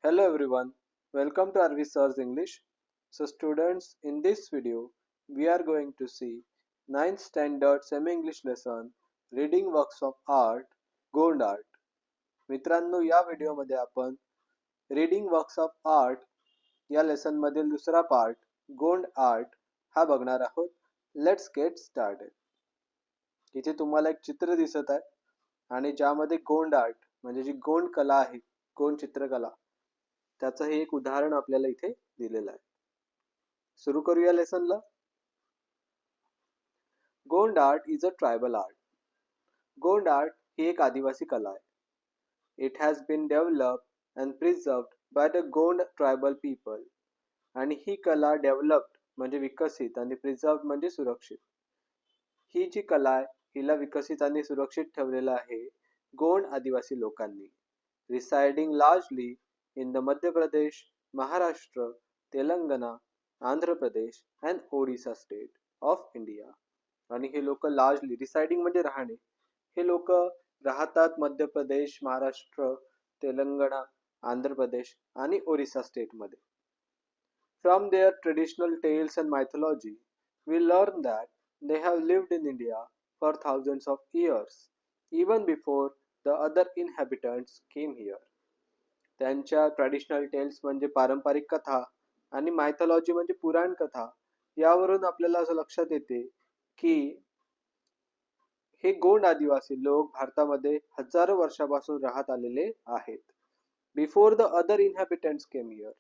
Hello everyone, welcome to Arvi Sir's English. So students, in this video, we are going to see 9th standard semi-English lesson Reading Works of Art, Gond Art. मित्रांनो या व्हिडिओमध्ये आपण reading works of art या lesson मधील दुसरा part Gond art हा बघणार आहोत. Let's get started. इथे तुम्हाला एक चित्र दिसत आहे आणि ज्यामध्ये गोंड आर्ट म्हणजे जी गोंड कला आहे, गोंड चित्रकला त्याचं हे एक उदाहरण आपल्याला इथे दिलेलं आहे. सुरू करूया लेसनला. Gond art is a tribal art. Gond art ही एक आदिवासी कला आहे. It has been developed and preserved by the Gond tribal people. आणि ही कला डेव्हलप्ड म्हणजे विकसित आणि प्रिझर्व्ड म्हणजे सुरक्षित. ही जी कला आहे हिला विकसित आणि सुरक्षित ठेवलेलं आहे गोंड आदिवासी लोकांनी. Residing largely in the Madhya Pradesh, Maharashtra, Telangana, Andhra Pradesh and Odisha state of India. आणि हे लोक लार्जली रिसाइडिंग म्हणजे राहणे, हे लोक राहतात मध्य प्रदेश, महाराष्ट्र, तेलंगणा, आंध्र प्रदेश आणि ओरिसा स्टेट मध्ये. From their traditional tales and mythology, we learn that they have lived in India for thousands of years, even before the other inhabitants came here. त्यांच्या ट्रॅडिशनल टेल्स म्हणजे पारंपरिक कथा आणि मायथॉलॉजी म्हणजे पुराण कथा यावरून आपल्याला असं लक्षात येते की हे गोंड आदिवासी लोक भारतामध्ये हजारो वर्षापासून राहत आलेले आहेत. Before the other inhabitants came here.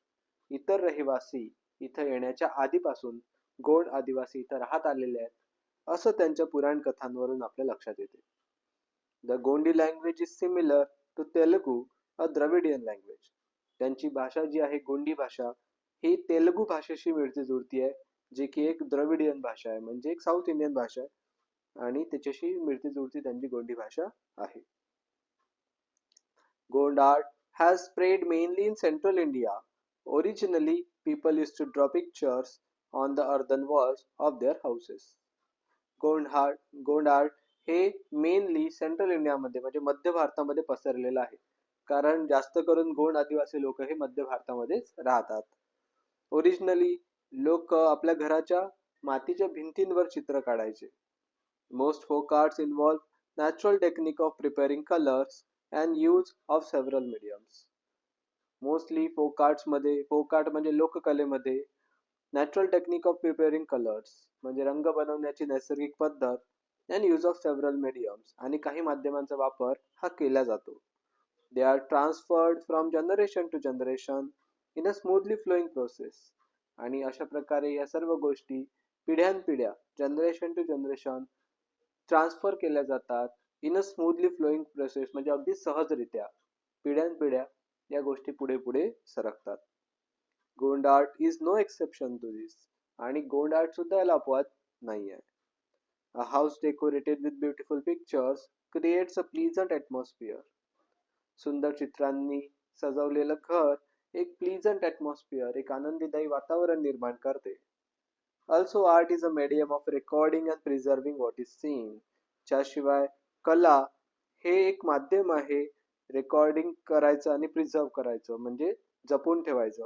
इतर रहिवासी इथं येण्याच्या आधीपासून गोंड आदिवासी इथं राहत आलेले आहेत असं त्यांच्या पुराण कथांवरून आपल्या लक्षात येते. The Gondi language is similar to Telugu, a Dravidian language. त्यांची भाषा जी आहे गोंडी भाषा ही तेलुगू भाषेशी मिळती जुळती आहे, जी की एक द्रविडियन भाषा आहे म्हणजे एक साऊथ इंडियन भाषा आहे आणि त्याच्याशी मिळती जुळती त्यांची गोंडी भाषा आहे. Gond art has spread mainly in central India. Originally, people used to draw pictures on the earthen walls of their houses. Gond art हे मेनली सेंट्रल इंडियामध्ये म्हणजे मध्य भारतामध्ये पसरलेलं आहे, कारण जास्त करून गोंड आदिवासी लोक हे मध्य भारतामध्येच राहतात. ओरिजिनली लोक आपल्या घराच्या मातीच्या भिंतींवर चित्र काढायचे. Most folk arts involve natural technique of preparing colours and use of several mediums. Mostly folk art म्हणजे लोककलेमध्ये natural technique of preparing colours म्हणजे रंग बनवण्याची नैसर्गिक पद्धत and use of several mediums आणि काही माध्यमांचा वापर हा केला जातो. They are transferred from generation to generation in a smoothly flowing process. आणि अशा प्रकारे या सर्व गोष्टी पिढ्यानपिढ्या जनरेशन टू जनरेशन ट्रान्सफर केल्या जातात in a smoothly flowing process म्हणजे अगदी सहजरित्या पिढ्यानपिढ्या या गोष्टी पुढे पुढे सरकतात. Gond art is no exception to this. आणि गोंड आर्ट सुद्धा याला अपवाद नाही आहे. A house decorated with beautiful pictures creates a pleasant atmosphere. सुंदर चित्रांनी सजवलेलं घर एक प्लीजंट ॲटमॉस्फिअर एक आनंदीदायी वातावरण निर्माण करते. Also art is a medium of recording and preserving what is seen. ज्याशिवाय कला हे एक माध्यम आहे रेकॉर्डिंग करायचं आणि प्रिझर्व करायचं म्हणजे जपून ठेवायचं.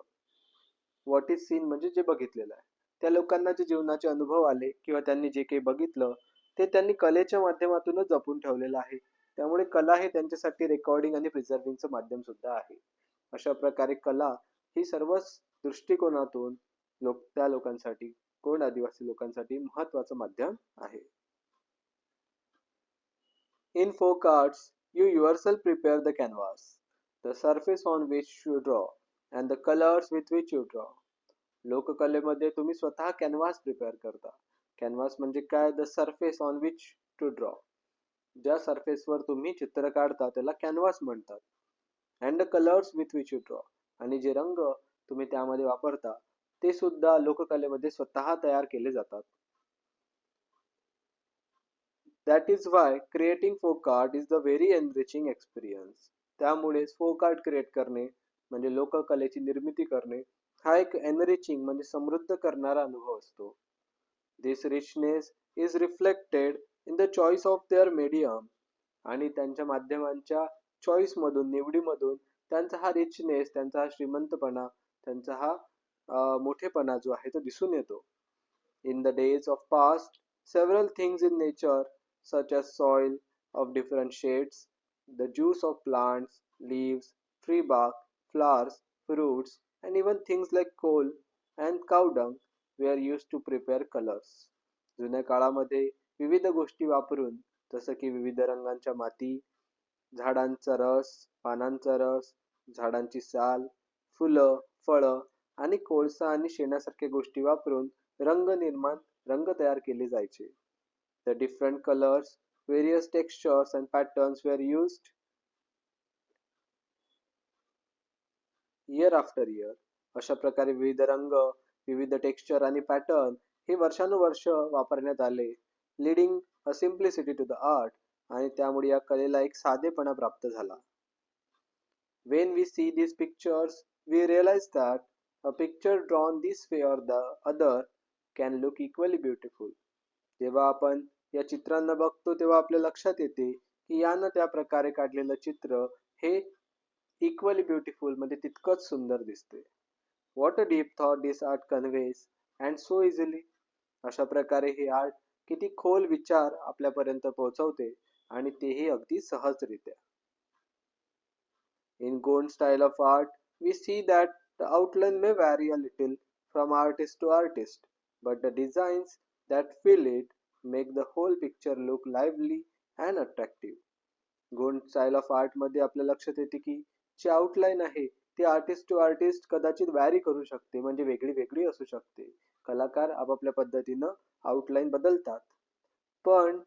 व्हॉट इज सीन म्हणजे जे बघितलेलं आहे. त्या लोकांना जे जीवनाचे अनुभव आले किंवा त्यांनी जे काही बघितलं ते त्यांनी कलेच्या माध्यमातूनच जपून ठेवलेलं आहे. त्यामुळे कला हे त्यांच्यासाठी रेकॉर्डिंग आणि प्रिझर्विंगचं माध्यम सुद्धा आहे. अशा प्रकारे कला ही सर्वच दृष्टिकोनातून त्या लोकांसाठी गोंड आदिवासी लोकांसाठी महत्वाचं माध्यम आहे. In folk arts, you yourself prepare the canvas, the surface on which you draw, and the colors with which you draw. लोककलेमध्ये तुम्ही स्वतः कॅनव्हास प्रिपेअर करता. कॅनव्हास म्हणजे काय? The surface on which to draw. ज्या सरफेसवर तुम्ही चित्र काढता त्याला कॅनव्हास म्हणतात. And the colours with which you draw. आणि जे रंग तुम्ही त्यामध्ये वापरता ते सुद्धा लोककलेमध्ये स्वतः तयार केले जातात. That is why creating folk art is the very enriching experience. त्यामुळेच फोक आर्ट क्रिएट करणे म्हणजे लोककलेची निर्मिती करणे हा एक एनरिचिंग म्हणजे समृद्ध करणारा अनुभव असतो. This richness is reflected in the choice of their medium. आणि त्यांच्या माध्यमांच्या चॉईस मधून निवडीमधून त्यांचा हा रिचनेस, त्यांचा हा श्रीमंतपणा, त्यांचा हा मोठेपणा जो आहे तो दिसून येतो. In the days of past, several things in nature, such as soil of different shades, the juice of plants, leaves, tree bark, flowers, fruits, and even things like coal and cow dung were used to prepare colors. जुन्या काळामध्ये विविध गोष्टी वापरून, जसं की विविध रंगांच्या माती, झाडांचा रस, पानांचा रस, झाडांची साल, फुलं, फळं आणि कोळसा आणि शेणासारख्या गोष्टी वापरून रंग तयार केले जायचे. The different colors, various textures and patterns were used year after year. अशा प्रकारे विविध रंग, विविध टेक्स्चर आणि पॅटर्न हे वर्षानुवर्ष वापरण्यात आले, leading a simplicity to the art, आणि त्यामुळे या कलेला एक साधेपणा प्राप्त झाला. When we see these pictures, we realize that a picture drawn this way or the other can look equally beautiful. जेव्हा आपण या चित्रांना बघतो तेव्हा आपल्या लक्षात येते की यानं त्या प्रकारे काढलेलं चित्र हे इक्वली ब्युटिफुल म्हणजे तितकंच सुंदर दिसते. What a deep thought this art conveys, and so easily. अशा प्रकारे हे आर्ट किती खोल विचार आपल्यापर्यंत पोहोचवते आणि तेही अगदी सहजरित्या. In Gone's style of art, we see that the outline may vary a little from artist to artist, but the designs that fill it make the whole picture look lively and attractive. Gond style of art मध्ये आपल्या लक्षात येते की जी outline आहे ती artist to artist कदाचित vary करू शकते, म्हणजे वेगळी वेगळी असू शकते. कलाकार आपापल्या पद्धतीनं आउटलाईन बदलतात, पण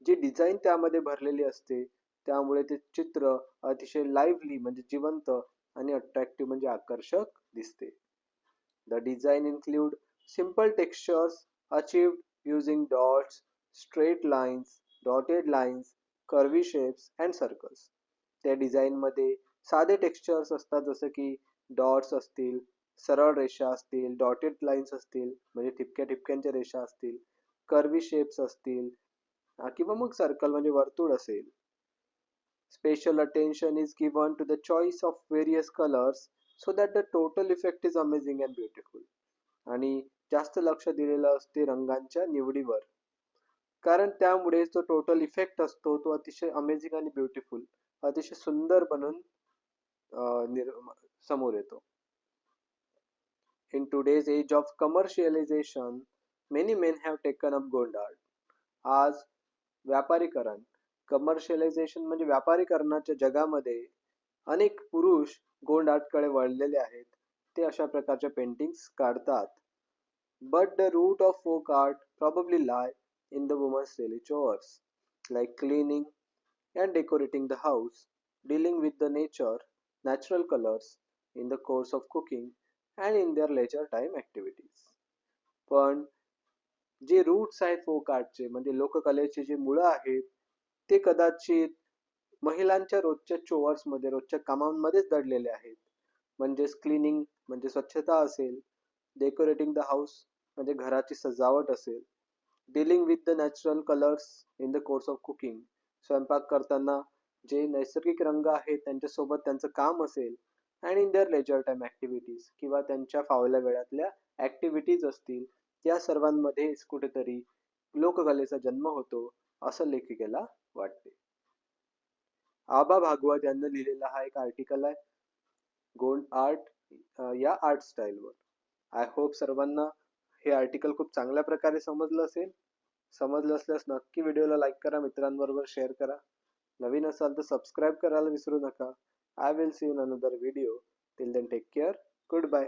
जी डिझाईन त्यामध्ये भरलेली असते त्यामुळे ते चित्र अतिशय लाईव्हली म्हणजे जिवंत आणि अट्रॅक्टिव्ह म्हणजे आकर्षक दिसते. The design include simple textures achieved using dots, straight lines, dotted lines, curvy shapes and circles. त्या डिझाईन मध्ये साधे टेक्स्चर्स असतात, जसं की डॉट्स असतील, सरळ रेषा असतील, डॉटेड लाईन्स असतील म्हणजे ठिपक्या ठिपक्यांच्या रेषा असतील, कर्वी शेप्स असतील किंवा मग सर्कल म्हणजे वर्तुळ असेल. Special attention is given to the choice of various colors so that the total effect is amazing and beautiful. आणि जास्त लक्ष दिलेलं असते रंगांच्या निवडीवर, कारण त्यामुळे जो टोटल इफेक्ट असतो तो अतिशय अमेझिंग आणि ब्युटिफुल, अतिशय सुंदर बनून समोर येतो. In today's age of commercialization, many men have taken up Gond art. आज व्यापारीकरण, कमर्शियलायझेशन म्हणजे व्यापारीकरणाच्या जगामध्ये अनेक पुरुष गोंड आर्टकडे वळलेले आहेत. ते अशा प्रकारच्या पेंटिंग्स काढतात. But the root of folk art probably lie in the woman's daily chores, like cleaning and decorating the house, dealing with the nature, natural colors in the course of cooking, and in their leisure time activities. पण जे roots आहेत folk आर्टचे म्हणजे लोककलेचे जे मुळं आहेत ते कदाचित महिलांच्या रोजच्या चोअर्समध्ये, रोजच्या कामांमध्येच दडलेले आहेत. म्हणजेच क्लिनिंग म्हणजे स्वच्छता असेल, डेकोरेटिंग द हाऊस म्हणजे घराची सजावट असेल, dealing with the natural colours in the course of cooking, स्वयंपाक करताना जे नैसर्गिक रंग आहेत त्यांच्यासोबत त्यांचं काम असेल, and in their leisure time activities किंवा त्यांच्या फावल्या वेळातल्या ॲक्टिव्हिटीज असतील, या सर्वांमध्येच कुठेतरी लोककलेचा जन्म होतो असं लेखिकेला वाटते. आबा भागवत यांनी लिहिलेला हा एक आर्टिकल आहे गोंड आर्ट या आर्ट स्टाईलवर. आय होप सर्वांना हे आर्टिकल खूप चांगल्या प्रकारे समजलं असेल. समजलं असल्यास नक्की व्हिडिओला लाईक करा, मित्रांबरोबर शेअर करा. नवीन असाल तर सबस्क्राईब करायला विसरू नका. I will see you in another video. Till then take care. Good bye.